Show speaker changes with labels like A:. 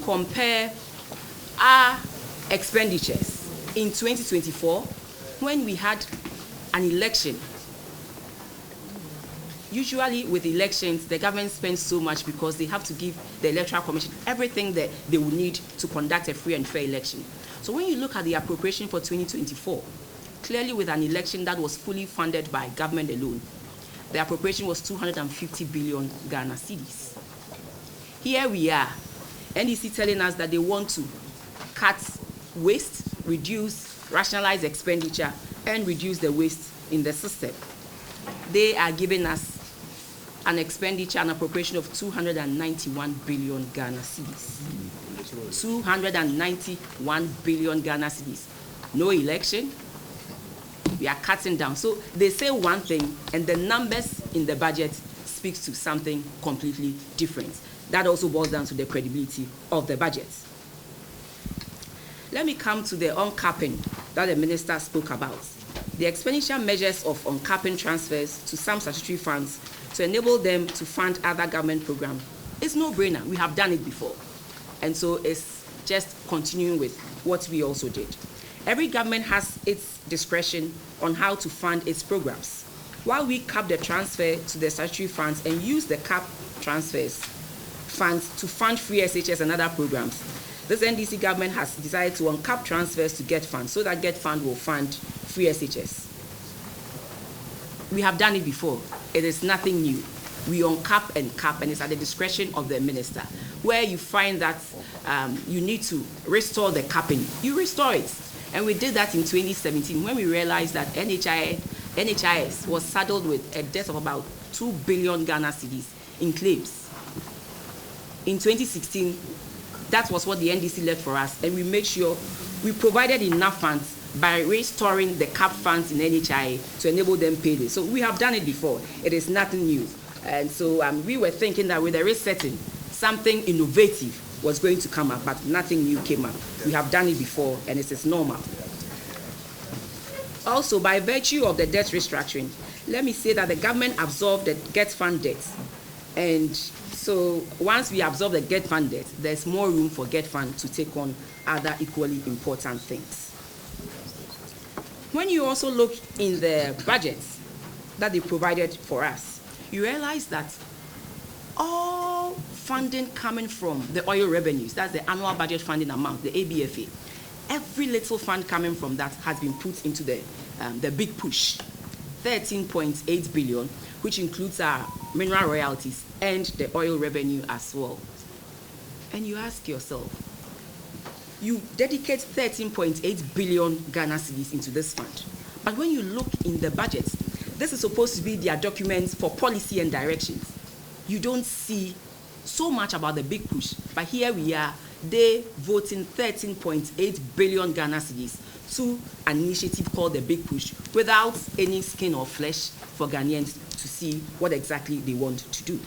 A: compare our expenditures in 2024, when we had an election, usually with elections, the government spends so much because they have to give the Electoral Commission everything that they will need to conduct a free and fair election. So when you look at the appropriation for 2024, clearly with an election that was fully funded by government alone, the appropriation was 250 billion Ghana cedis. Here we are, NDC telling us that they want to cut waste, reduce, rationalize expenditure, and reduce the waste in the system. They are giving us an expenditure, an appropriation of 291 billion Ghana cedis. 291 billion Ghana cedis. No election. We are cutting down. So they say one thing, and the numbers in the budget speaks to something completely different. That also boils down to the credibility of the budget. Let me come to the uncapping that the minister spoke about. The expenditure measures of uncapping transfers to some statutory funds to enable them to fund other government programs is no-brainer. We have done it before. And so it's just continuing with what we also did. Every government has its discretion on how to fund its programs. While we cap the transfer to the statutory funds and use the cap transfers funds to fund free SHS and other programs, this NDC government has decided to uncap transfers to GET Fund so that GET Fund will fund free SHS. We have done it before. It is nothing new. We uncap and cap, and it's at the discretion of the minister. Where you find that you need to restore the capping, you restore it. And we did that in 2017 when we realized that NHIS was saddled with a debt of about 2 billion Ghana cedis in claims. In 2016, that was what the NDC left for us, and we made sure we provided enough funds by restoring the cap funds in NHI to enable them pay this. So we have done it before. It is nothing new. And so we were thinking that with the rate setting, something innovative was going to come up, but nothing new came up. We have done it before, and it is normal. Also, by virtue of the debt restructuring, let me say that the government absorbed the GET Fund debt. And so once we absorb the GET Fund debt, there's more room for GET Fund to take on other equally important things. When you also look in the budgets that they provided for us, you realize that all funding coming from the oil revenues, that's the annual budget funding amount, the ABFA, every little fund coming from that has been put into the big push, 13.8 billion, which includes our mineral royalties and the oil revenue as well. And you ask yourself, you dedicate 13.8 billion Ghana cedis into this fund. But when you look in the budget, this is supposed to be their documents for policy and directions. You don't see so much about the big push. But here we are, they voting 13.8 billion Ghana cedis to an initiative called the Big Push without any skin or flesh for Ghanaians to see what exactly they want to do.